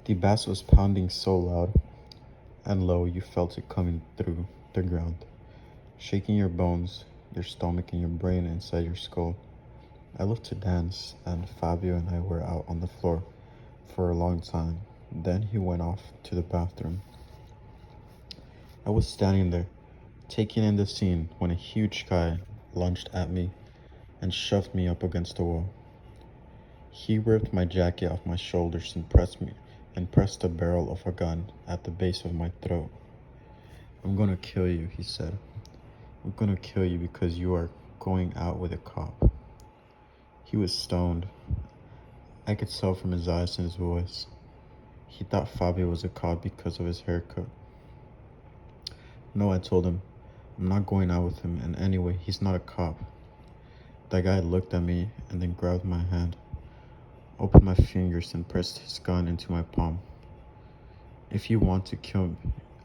The bass was pounding so loud and low you felt it coming through the ground, shaking your bones, your stomach, and your brain inside your skull. I loved to dance, and Fabio and I were out on the floor for a long time. Then he went off to the bathroom. I was standing there, taking in the scene, when a huge guy lunged at me and shoved me up against the wall. He ripped my jacket off my shoulders and pressed the barrel of a gun at the base of my throat. "I'm gonna kill you," he said. "I'm gonna kill you because you are going out with a cop." He was stoned. I could tell from his eyes and his voice. He thought Fabio was a cop because of his haircut. "No," I told him. "I'm not going out with him, and anyway, he's not a cop." The guy looked at me and then grabbed my hand, opened my fingers, and pressed his gun into my palm. "If you want to kill me,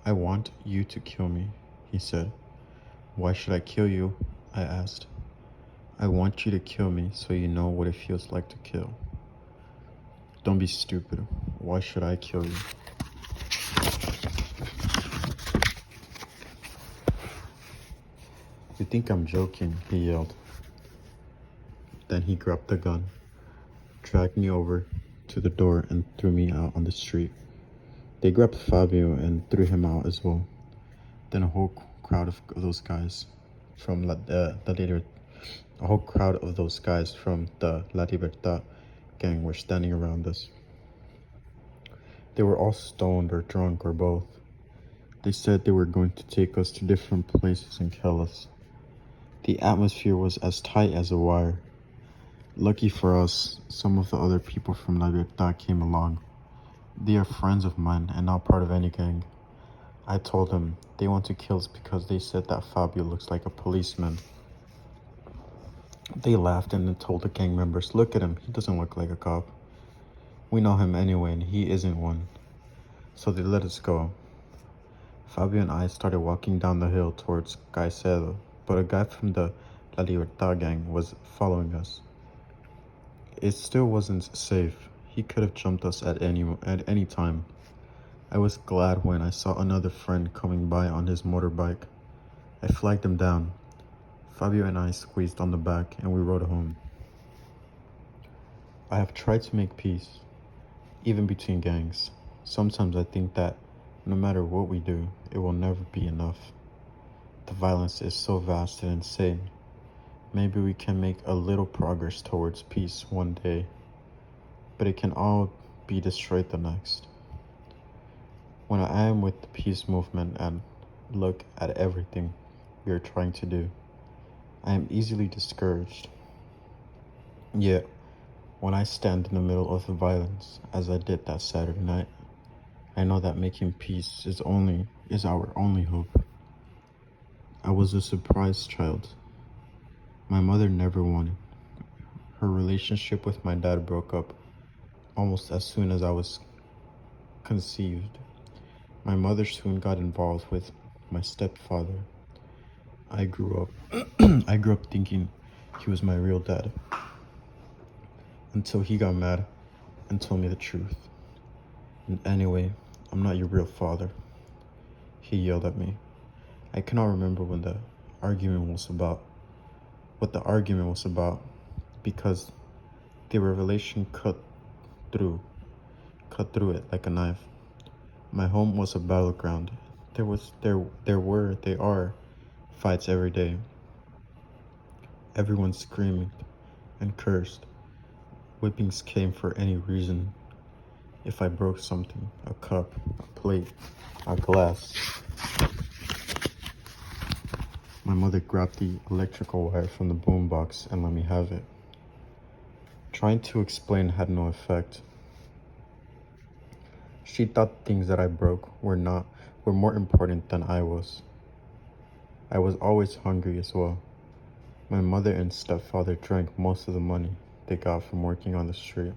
I want you to kill me," he said. "Why should I kill you?" I asked. "I want you to kill me so you know what it feels like to kill." "Don't be stupid. Why should I kill you?" "You think I'm joking," he yelled. Then he grabbed the gun, dragged me over to the door, and threw me out on the street. They grabbed Fabio and threw him out as well. Then a whole crowd of those guys from a whole crowd of those guys from the La Libertad gang were standing around us. They were all stoned or drunk or both. They said they were going to take us to different places and kill us. The atmosphere was as tight as a wire. Lucky for us, some of the other people from La Libertad came along. They are friends of mine and not part of any gang. I told them they want to kill us because they said that Fabio looks like a policeman. They laughed and then told the gang members, "Look at him, he doesn't look like a cop. We know him anyway and he isn't one." So they let us go. Fabio and I started walking down the hill towards Caicedo, but a guy from the La Libertad gang was following us. It still wasn't safe. He could have jumped us at any time. I was glad when I saw another friend coming by on his motorbike. I flagged him down. Fabio and I squeezed on the back and we rode home. I have tried to make peace, even between gangs. Sometimes I think that no matter what we do, it will never be enough. The violence is so vast and insane. Maybe we can make a little progress towards peace one day, but it can all be destroyed the next. When I am with the peace movement and look at everything we are trying to do, I am easily discouraged. Yet, when I stand in the middle of the violence, as I did that Saturday night, I know that making peace is our only hope. I was a surprise child. My mother never wanted. Her relationship with my dad broke up almost as soon as I was conceived. My mother soon got involved with my stepfather. I grew up I grew up thinking he was my real dad until he got mad and told me the truth. "And anyway, I'm not your real father," he yelled at me. I cannot remember what the argument was about because the revelation through cut through it like a knife. My home was a battleground. There are fights every day. Everyone screamed and cursed. Whippings came for any reason. If I broke something, a cup, a plate, a glass, my mother grabbed the electrical wire from the boombox and let me have it. Trying to explain had no effect. She thought things that I broke were more important than I was. I was always hungry as well. My mother and stepfather drank most of the money they got from working on the street.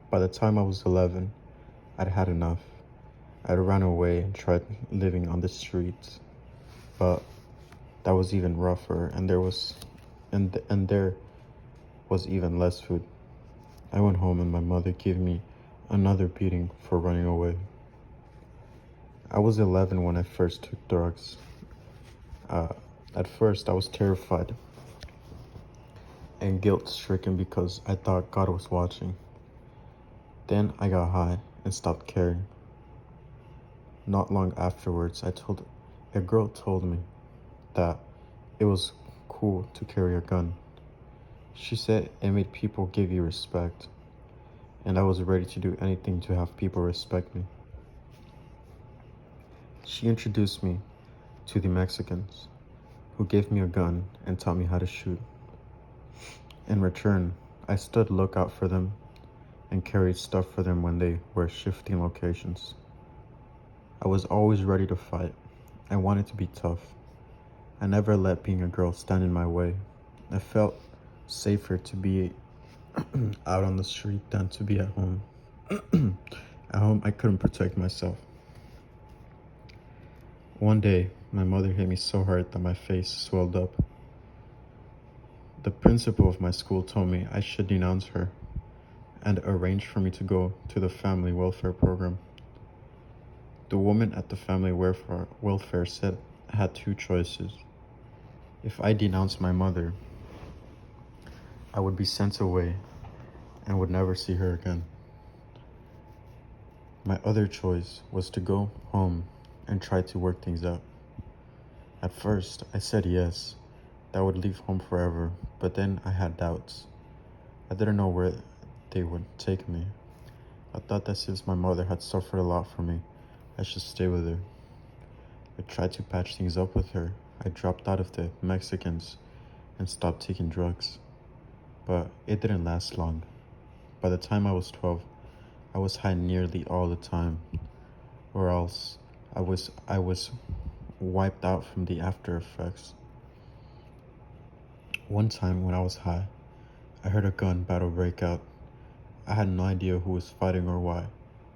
By the time I was 11, I'd had enough. I'd run away and tried living on the streets, but that was even rougher, and there was even less food. I went home and my mother gave me Another beating for running away. I was 11 when I first took drugs. Uh, at first, I was terrified and guilt-stricken because I thought God was watching. Then I got high and stopped caring. Not long afterwards, a girl told me that it was cool to carry a gun. She said it made people give you respect, and I was ready to do anything to have people respect me. She introduced me to the Mexicans, who gave me a gun and taught me how to shoot. In return, I stood lookout for them and carried stuff for them when they were shifting locations. I was always ready to fight. I wanted to be tough. I never let being a girl stand in my way. I felt safer to be out on the street than to be at home. At home, I couldn't protect myself. One day, my mother hit me so hard that my face swelled up. The principal of my school told me I should denounce her and arranged for me to go to the family welfare program. The woman at the family welfare said I had two choices. If I denounced my mother, I would be sent away and would never see her again. My other choice was to go home and try to work things out. At first, I said yes, that would leave home forever, but then I had doubts. I didn't know where they would take me. I thought that since my mother had suffered a lot for me, I should stay with her. I tried to patch things up with her. I dropped out of the Mexicans and stopped taking drugs. But it didn't last long. By the time I was 12, I was high nearly all the time, or else I was wiped out from the after effects. One time when I was high, I heard a gun battle break out. I had no idea who was fighting or why,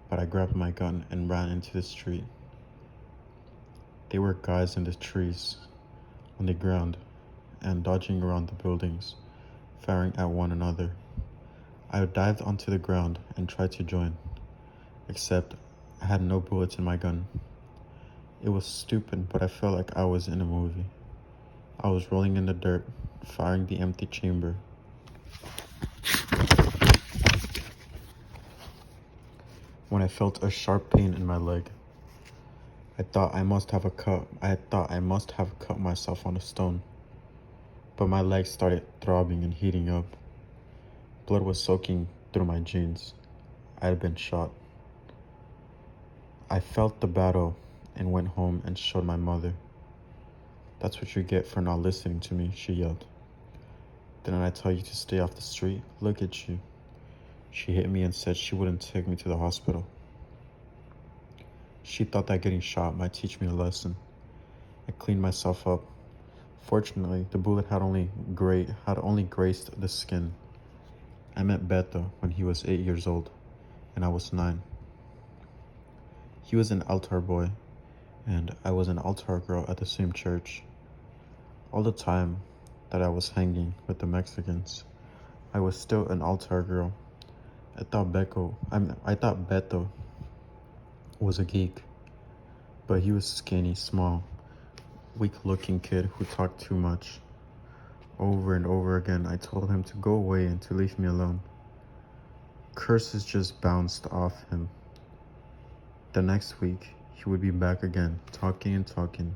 but I grabbed my gun and ran into the street. There were guys in the trees, on the ground, and dodging around the buildings, firing at one another. I dived onto the ground and tried to join, except I had no bullets in my gun. It was stupid, but I felt like I was in a movie. I was rolling in the dirt, firing the empty chamber. When I felt a sharp pain in my leg, I thought I must have cut myself on a stone. But my leg started throbbing and heating up. Blood was soaking through my jeans. I had been shot. I felt the battle and went home and showed my mother. "That's what you get for not listening to me," she yelled. "Didn't I tell you to stay off the street? Look at you." She hit me and said she wouldn't take me to the hospital. She thought that getting shot might teach me a lesson. I cleaned myself up. Fortunately, the bullet had only grazed the skin. I met Beto when he was 8 years old, and I was 9. He was an altar boy, and I was an altar girl at the same church. All the time that I was hanging with the Mexicans, I was still an altar girl. I thought Beto was a geek, but he was skinny, small, weak-looking kid who talked too much. Over and over again, I told him to go away and to leave me alone. Curses just bounced off him. The next week, he would be back again, talking and talking.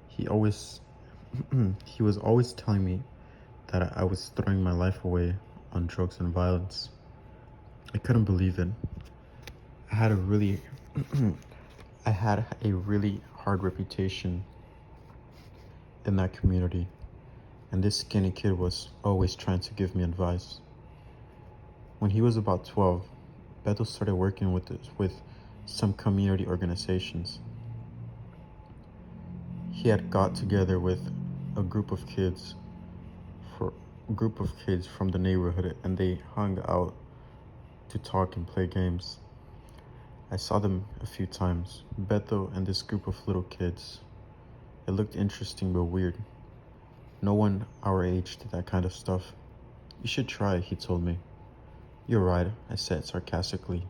He was always telling me that I was throwing my life away on drugs and violence. I couldn't believe it. I had a really, I had a really hard reputation in that community, and this skinny kid was always trying to give me advice. When he was about 12, Beto started working with some community organizations. He had got together with a group of kids from the neighborhood, and they hung out to talk and play games. I saw them a few times, Beto and this group of little kids. It looked interesting but weird. No one our age did that kind of stuff. "You should try," he told me. You're right, I said sarcastically.